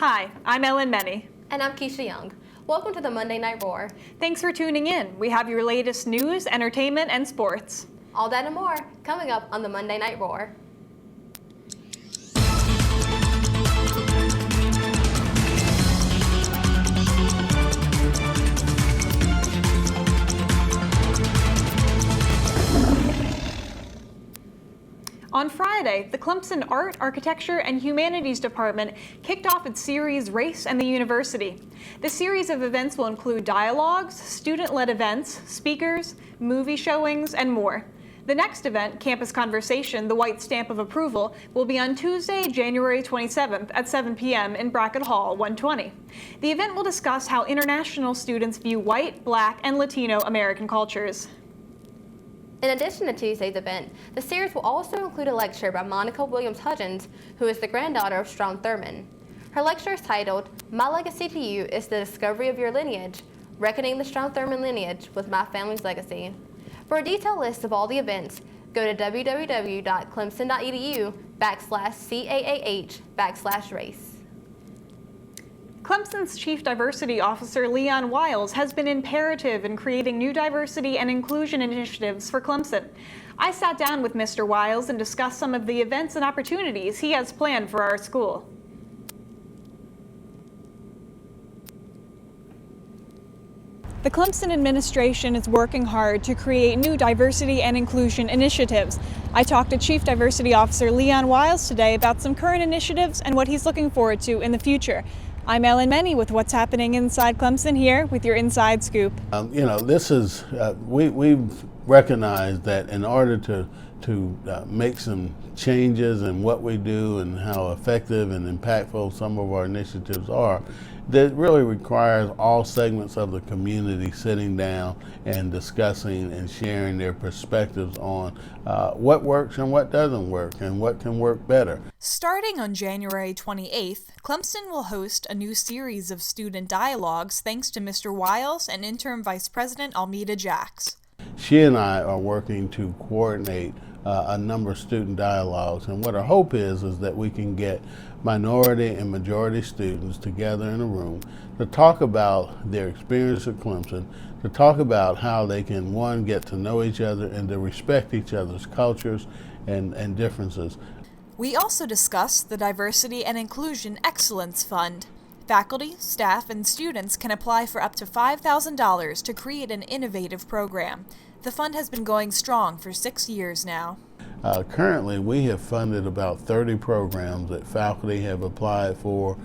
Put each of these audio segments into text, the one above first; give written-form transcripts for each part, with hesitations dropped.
Hi, I'm Meny. And I'm Kaisha Young. Welcome to the Monday Night Roar. Thanks for tuning in. We have your latest news, entertainment, and sports. All that and more coming up on the Monday Night Roar. On Friday, the Clemson Art, Architecture, and Humanities Department kicked off its series Race and the University. The series of events will include dialogues, student-led events, speakers, movie showings, and more. The next event, Campus Conversation, the White Stamp of Approval, will be on Tuesday, January 27th at 7 p.m. in Brackett Hall, 120. The event will discuss how international students view white, black, and Latino American cultures. In addition to Tuesday's event, the series will also include a lecture by Monica Williams-HUDGENS, who is the granddaughter of Strom Thurmond. Her lecture is titled, My Legacy to You is the Discovery of Your Lineage, Reckoning the Strom Thurmond Lineage with My Family's Legacy. For a detailed list of all the events, go to www.clemson.edu/CAAH/race. Clemson's Chief Diversity Officer Leon Wiles has been imperative in creating new diversity and inclusion initiatives for Clemson. I sat down with Mr. Wiles and discussed some of the events and opportunities he has planned for our school. The Clemson administration is working hard to create new diversity and inclusion initiatives. I talked to Chief Diversity Officer Leon Wiles today about some current initiatives and what he's looking forward to in the future. I'm Meny with what's happening inside Clemson here with your Inside Scoop. This is, we've recognized that in order to make some changes in what we do and how effective and impactful some of our initiatives are, that really requires all segments of the community sitting down and discussing and sharing their perspectives on what works and what doesn't work and what can work better. Starting on January 28th, Clemson will host a new series of student dialogues thanks to Mr. Wiles and Interim Vice President Almeda Jacks. She and I are working to coordinate a number of student dialogues, and what our hope is that we can get minority and majority students together in a room to talk about their experience at Clemson, to talk about how they can, one, get to know each other and to respect each other's cultures and differences. We also discussed the Diversity and Inclusion Excellence Fund. Faculty, staff, and students can apply for up to $5,000 to create an innovative program. The fund has been going strong for 6 years now. Currently, we have funded about 30 programs that faculty have applied for,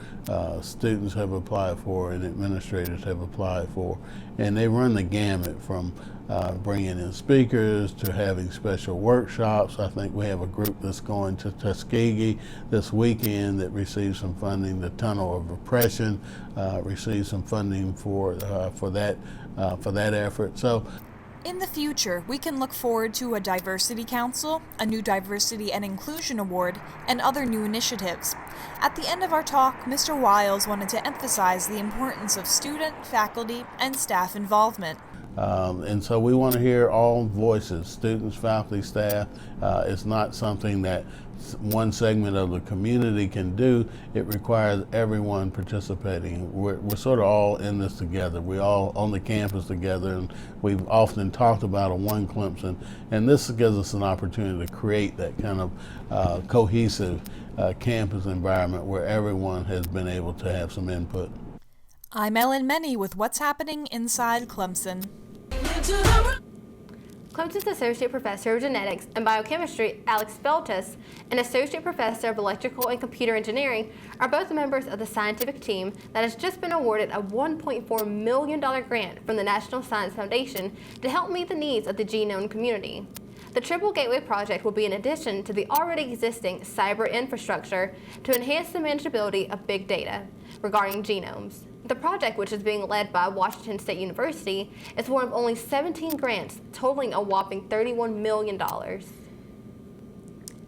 students have applied for, and administrators have applied for. And they run the gamut from bringing in speakers to having special workshops. I think we have a group that's going to Tuskegee this weekend that received some funding. The Tunnel of Oppression received some funding for that effort. So, in the future, we can look forward to a Diversity Council, a new Diversity and Inclusion Award, and other new initiatives. At the end of our talk, Mr. Wiles wanted to emphasize the importance of student, faculty, and staff involvement. And so we want to hear all voices, students, faculty, staff. It's not something that one segment of the community can do. It requires everyone participating. We're sort of all in this together. We're all on the campus together, and we've often talked about a One Clemson, and this gives us an opportunity to create that kind of cohesive campus environment where everyone has been able to have some input. I'm Meny with what's happening inside Clemson. Clemson's Associate Professor of Genetics and Biochemistry, Alex Beltis, and Associate Professor of Electrical and Computer Engineering are both members of the scientific team that has just been awarded a $1.4 million grant from the National Science Foundation to help meet the needs of the genome community. The Triple Gateway project will be in addition to the already existing cyber infrastructure to enhance the manageability of big data regarding genomes. The project, which is being led by Washington State University, is one of only 17 grants totaling a whopping $31 million.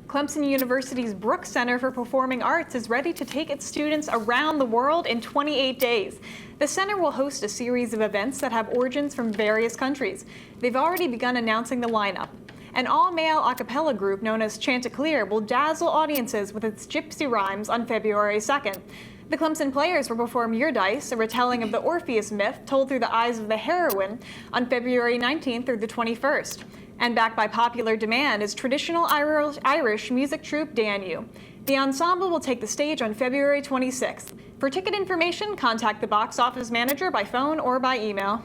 Clemson University's Brooks Center for Performing Arts is ready to take its students around the world in 28 days. The center will host a series of events that have origins from various countries. They've already begun announcing the lineup. An all-male a cappella group known as Chanticleer will dazzle audiences with its gypsy rhymes on February 2nd. The Clemson players will perform Eurydice, a retelling of the Orpheus myth told through the eyes of the heroine, on February 19th through the 21st. And backed by popular demand is traditional Irish music troupe Danu. The ensemble will take the stage on February 26th. For ticket information, contact the box office manager by phone or by email.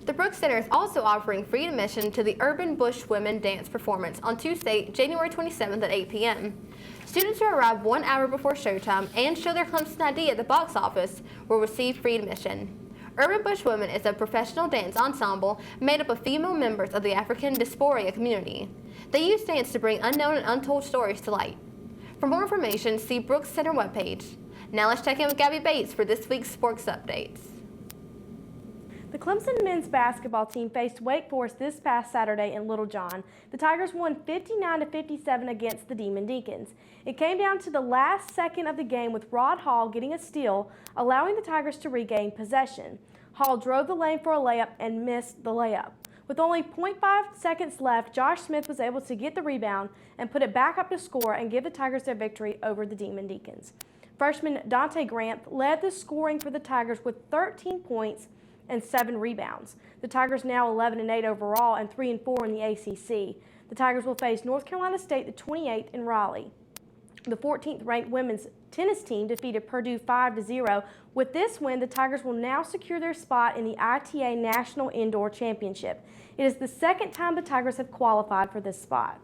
The Brooks Center is also offering free admission to the Urban Bush Women Dance performance on Tuesday, January 27th at 8 p.m. Students who arrive 1 hour before showtime and show their Clemson ID at the box office will receive free admission. Urban Bush Women is a professional dance ensemble made up of female members of the African diaspora community. They use dance to bring unknown and untold stories to light. For more information, see Brooks Center webpage. Now let's check in with Gabby Bates for this week's sports updates. The Clemson men's basketball team faced Wake Forest this past Saturday in Littlejohn. The Tigers won 59-57 against the Demon Deacons. It came down to the last second of the game with Rod Hall getting a steal, allowing the Tigers to regain possession. Hall drove the lane for a layup and missed the layup. With only 0.5 seconds left, Josh Smith was able to get the rebound and put it back up to score and give the Tigers their victory over the Demon Deacons. Freshman Dante Grant led the scoring for the Tigers with 13 points and 7 rebounds. The Tigers now 11-8 overall and 3-4 in the ACC. The Tigers will face North Carolina State the 28th in Raleigh. The 14th ranked women's tennis team defeated Purdue 5-0. With this win, the Tigers will now secure their spot in the ITA National Indoor Championship. It is the second time the Tigers have qualified for this spot.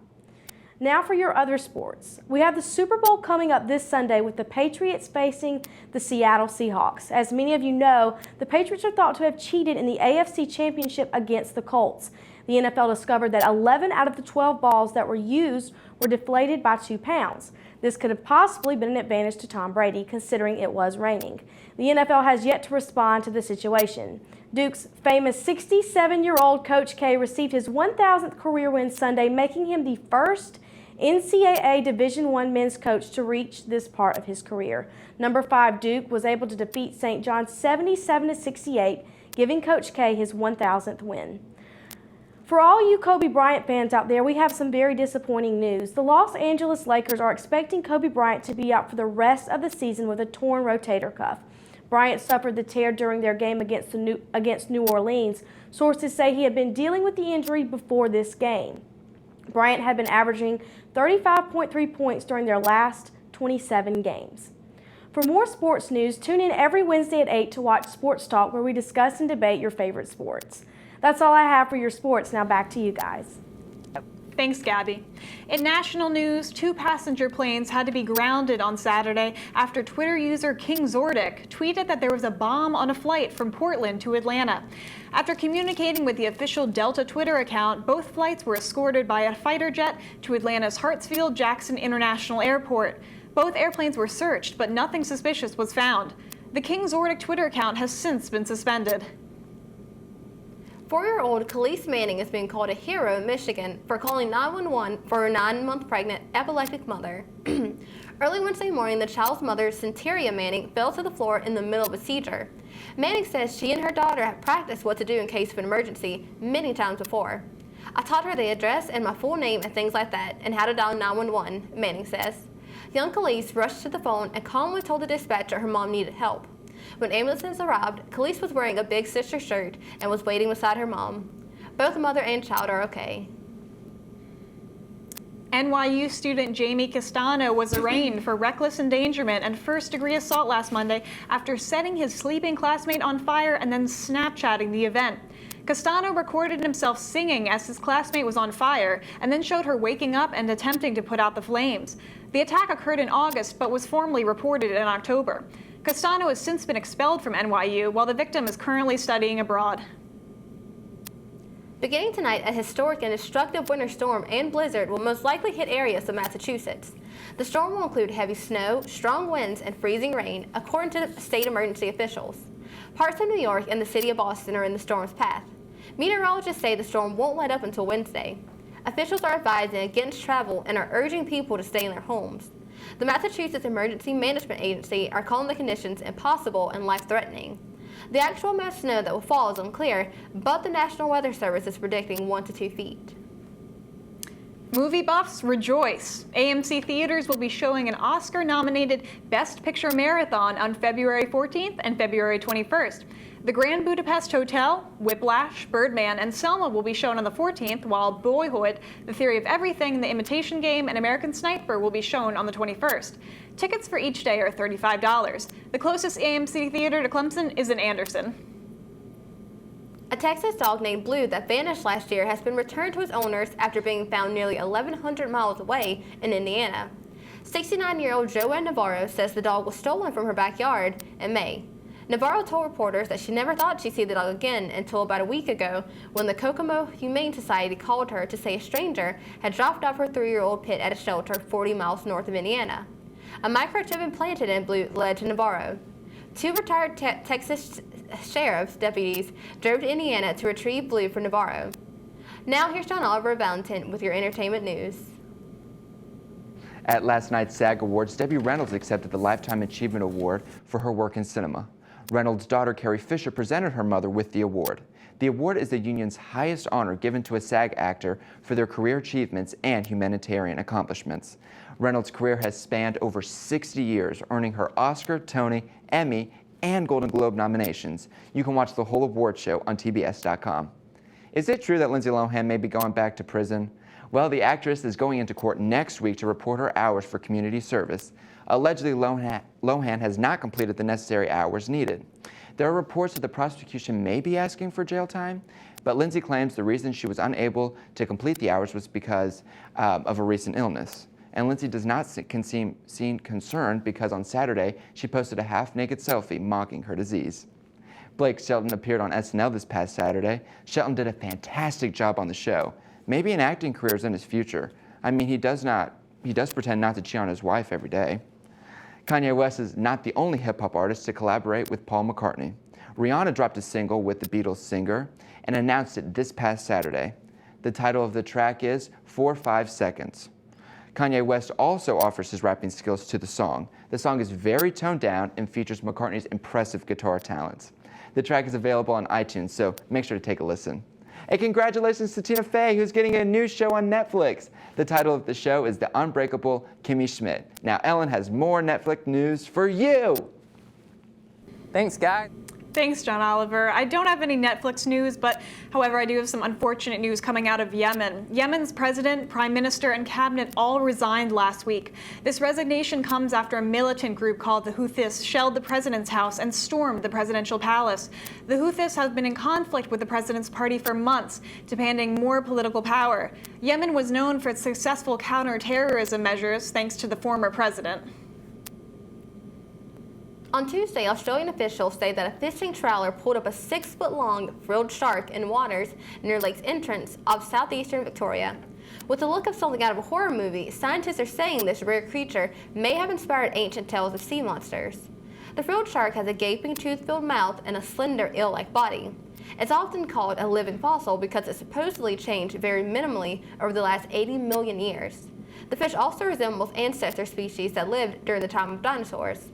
Now for your other sports. We have the Super Bowl coming up this Sunday with the Patriots facing the Seattle Seahawks. As many of you know, the Patriots are thought to have cheated in the AFC Championship against the Colts. The NFL discovered that 11 out of the 12 balls that were used were deflated by 2 pounds. This could have possibly been an advantage to Tom Brady, considering it was raining. The NFL has yet to respond to the situation. Duke's famous 67-year-old Coach K received his 1,000th career win Sunday, making him the first NCAA Division I men's coach to reach this part of his career. Number 5 Duke was able to defeat St. John's 77-68, giving Coach K his 1,000th win. For all you Kobe Bryant fans out there, we have some very disappointing news. The Los Angeles Lakers are expecting Kobe Bryant to be out for the rest of the season with a torn rotator cuff. Bryant suffered the tear during their game against New Orleans. Sources say he had been dealing with the injury before this game. Bryant had been averaging 35.3 points during their last 27 games. For more sports news, tune in every Wednesday at 8 to watch Sports Talk, where we discuss and debate your favorite sports. That's all I have for your sports. Now back to you guys. Thanks, Gabby. In national news, 2 passenger planes had to be grounded on Saturday after Twitter user King Zordic tweeted that there was a bomb on a flight from Portland to Atlanta. After communicating with the official Delta Twitter account, both flights were escorted by a fighter jet to Atlanta's Hartsfield-Jackson International Airport. Both airplanes were searched, but nothing suspicious was found. The King Zordic Twitter account has since been suspended. 4-year-old Khalees Manning is being called a hero in Michigan for calling 911 for her 9-month pregnant epileptic mother. Early Wednesday morning, the child's mother, Centuria Manning, fell to the floor in the middle of a seizure. Manning says she and her daughter have practiced what to do in case of an emergency many times before. I taught her the address and my full name and things like that, and how to dial 911, Manning says. Young Khalees rushed to the phone and calmly told the dispatcher her mom needed help. When ambulances arrived, Khalees was wearing a big sister shirt and was waiting beside her mom. Both mother and child are okay. NYU student Jamie Castano was arraigned for reckless endangerment and first-degree assault last Monday after setting his sleeping classmate on fire and then Snapchatting the event. Castano recorded himself singing as his classmate was on fire and then showed her waking up and attempting to put out the flames. The attack occurred in August but was formally reported in October. Castano has since been expelled from NYU, while the victim is currently studying abroad. Beginning tonight, a historic and destructive winter storm and blizzard will most likely hit areas of Massachusetts. The storm will include heavy snow, strong winds, and freezing rain, according to state emergency officials. Parts of New York and the city of Boston are in the storm's path. Meteorologists say the storm won't let up until Wednesday. Officials are advising against travel and are urging people to stay in their homes. The Massachusetts Emergency Management Agency are calling the conditions impossible and life-threatening. The actual amount of snow that will fall is unclear, but the National Weather Service is predicting 1 to 2 feet. Movie buffs rejoice. AMC Theaters will be showing an Oscar-nominated Best Picture marathon on February 14th and February 21st. The Grand Budapest Hotel, Whiplash, Birdman, and Selma will be shown on the 14th, while Boyhood, The Theory of Everything, The Imitation Game, and American Sniper will be shown on the 21st. Tickets for each day are $35. The closest AMC theater to Clemson is in Anderson. A Texas dog named Blue that vanished last year has been returned to its owners after being found nearly 1,100 miles away in Indiana. 69-year-old Joanne Navarro says the dog was stolen from her backyard in May. Navarro told reporters that she never thought she'd see the dog again until about a week ago when the Kokomo Humane Society called her to say a stranger had dropped off her 3-year-old pit at a shelter 40 miles north of Indiana. A microchip implanted in Blue led to Navarro. 2 retired Texas sheriff's deputies drove to Indiana to retrieve Blue for Navarro. Now here's John Oliver Valentin with your entertainment news. At last night's SAG Awards, Debbie Reynolds accepted the Lifetime Achievement Award for her work in cinema. Reynolds' daughter, Carrie Fisher, presented her mother with the award. The award is the union's highest honor given to a SAG actor for their career achievements and humanitarian accomplishments. Reynolds' career has spanned over 60 years, earning her Oscar, Tony, Emmy, and Golden Globe nominations. You can watch the whole award show on TBS.com. Is it true that Lindsay Lohan may be going back to prison? Well, the actress is going into court next week to report her hours for community service. Allegedly, Lohan has not completed the necessary hours needed. There are reports that the prosecution may be asking for jail time, but Lindsay claims the reason she was unable to complete the hours was because of a recent illness. And Lindsay does not seem concerned because on Saturday, she posted a half-naked selfie mocking her disease. Blake Shelton appeared on SNL this past Saturday. Shelton did a fantastic job on the show. Maybe an acting career is in his future. I mean, he does pretend not to cheat on his wife every day. Kanye West is not the only hip-hop artist to collaborate with Paul McCartney. Rihanna dropped a single with the Beatles singer and announced it this past Saturday. The title of the track is 4 5 Seconds. Kanye West also offers his rapping skills to the song. The song is very toned down and features McCartney's impressive guitar talents. The track is available on iTunes, so make sure to take a listen. And congratulations to Tina Fey, who's getting a new show on Netflix. The title of the show is The Unbreakable Kimmy Schmidt. Now, Ellen has more Netflix news for you. Thanks, guys. Thanks, John Oliver. I don't have any Netflix news, but however, I do have some unfortunate news coming out of Yemen. Yemen's president, prime minister, and cabinet all resigned last week. This resignation comes after a militant group called the Houthis shelled the president's house and stormed the presidential palace. The Houthis have been in conflict with the president's party for months, demanding more political power. Yemen was known for its successful counter-terrorism measures, thanks to the former president. On Tuesday, Australian officials say that a fishing trawler pulled up a 6-foot-long frilled shark in waters near Lake's entrance off southeastern Victoria. With the look of something out of a horror movie, scientists are saying this rare creature may have inspired ancient tales of sea monsters. The frilled shark has a gaping tooth-filled mouth and a slender, eel-like body. It's often called a living fossil because it supposedly changed very minimally over the last 80 million years. The fish also resembles ancestor species that lived during the time of dinosaurs.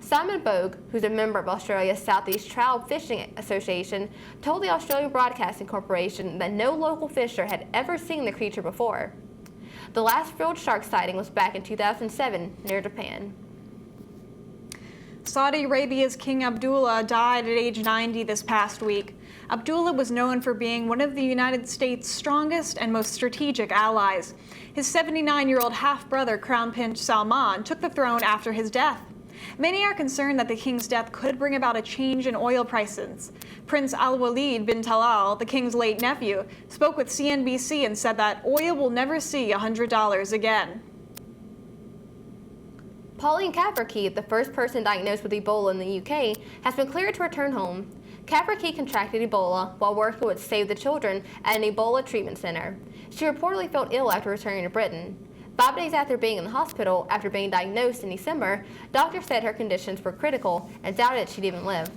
Simon Bogue, who's a member of Australia's Southeast Trout Fishing Association, told the Australian Broadcasting Corporation that no local fisher had ever seen the creature before. The last frilled shark sighting was back in 2007 near Japan. Saudi Arabia's King Abdullah died at age 90 this past week. Abdullah was known for being one of the United States' strongest and most strategic allies. His 79-year-old half-brother, Crown Prince Salman, took the throne after his death. Many are concerned that the king's death could bring about a change in oil prices. Prince Al-Walid bin Talal, the king's late nephew, spoke with CNBC and said that oil will never see $100 again. Pauline Kafferkey, the first person diagnosed with Ebola in the UK, has been cleared to return home. Kafferkey contracted Ebola while working with Save the Children at an Ebola treatment center. She reportedly felt ill after returning to Britain. 5 days after being in the hospital after being diagnosed in December, doctors said her conditions were critical and doubted she'd even live.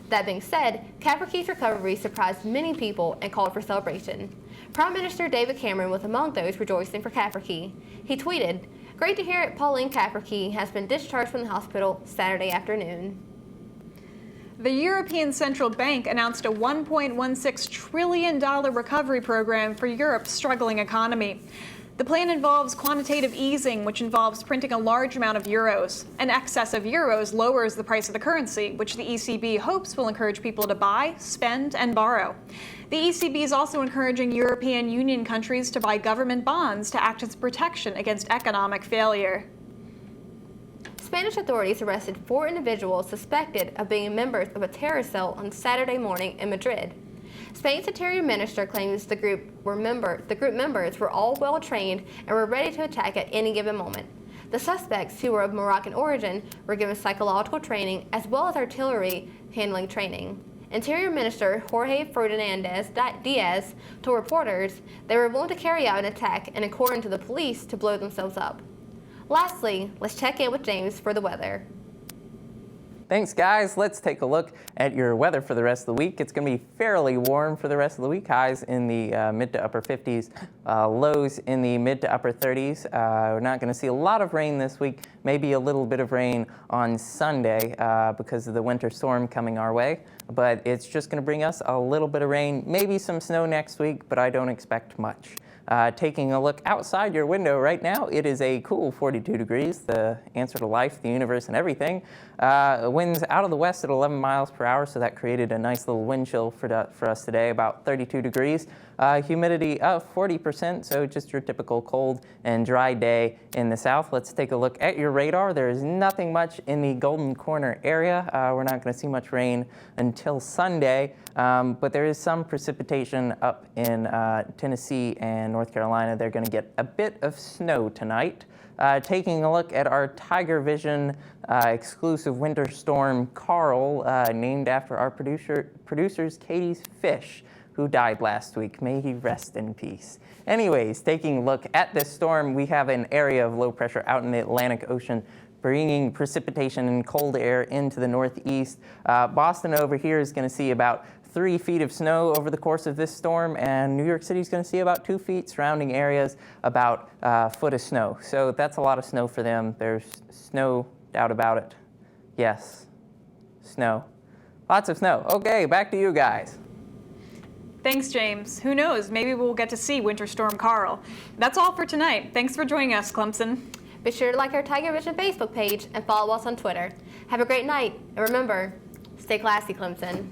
That being said, Kafferkey's recovery surprised many people and called for celebration. Prime Minister David Cameron was among those rejoicing for Kafferkey. He tweeted, "Great to hear Pauline Kafferkey has been discharged from the hospital Saturday afternoon." The European Central Bank announced a $1.16 trillion recovery program for Europe's struggling economy. The plan involves quantitative easing, which involves printing a large amount of euros. An excess of euros lowers the price of the currency, which the ECB hopes will encourage people to buy, spend, and borrow. The ECB is also encouraging European Union countries to buy government bonds to act as protection against economic failure. Spanish authorities arrested 4 individuals suspected of being members of a terrorist cell on Saturday morning in Madrid. Spain's interior minister claims the group members were all well trained and were ready to attack at any given moment. The suspects, who were of Moroccan origin, were given psychological training as well as artillery handling training. Interior Minister Jorge Fernandez Diaz told reporters they were willing to carry out an attack and, according to the police, to blow themselves up. Lastly, let's check in with James for the weather. Thanks, guys. Let's take a look at your weather for the rest of the week. It's going to be fairly warm for the rest of the week. Highs in the mid to upper 50s, lows in the mid to upper 30s. We're not going to see a lot of rain this week, maybe a little bit of rain on Sunday because of the winter storm coming our way. But it's just going to bring us a little bit of rain, maybe some snow next week, but I don't expect much. Taking a look outside your window right now, it is a cool 42 degrees, the answer to life, the universe, and everything. Winds out of the west at 11 miles per hour, so that created a nice little wind chill for us today, about 32 degrees. Humidity of 40%, so just your typical cold and dry day in the south. Let's take a look at your radar. There is nothing much in the Golden Corner area. We're not going to see much rain until Sunday, but there is some precipitation up in Tennessee and North Carolina. They're going to get a bit of snow tonight. Taking a look at our Tiger Vision exclusive winter storm, Carl, named after our producers Katie's fish, who died last week. May he rest in peace. Anyways, taking a look at this storm, we have an area of low pressure out in the Atlantic Ocean, bringing precipitation and cold air into the northeast. Boston over here is going to see about 3 feet of snow over the course of this storm, and New York City is going to see about 2 feet. Surrounding areas, about a foot of snow. So that's a lot of snow for them. There's no doubt about it. Yes, snow. Lots of snow. Okay, back to you guys. Thanks, James. Who knows? Maybe we'll get to see Winter Storm Carl. That's all for tonight. Thanks for joining us, Clemson. Be sure to like our Tiger Vision Facebook page and follow us on Twitter. Have a great night, and remember, stay classy, Clemson.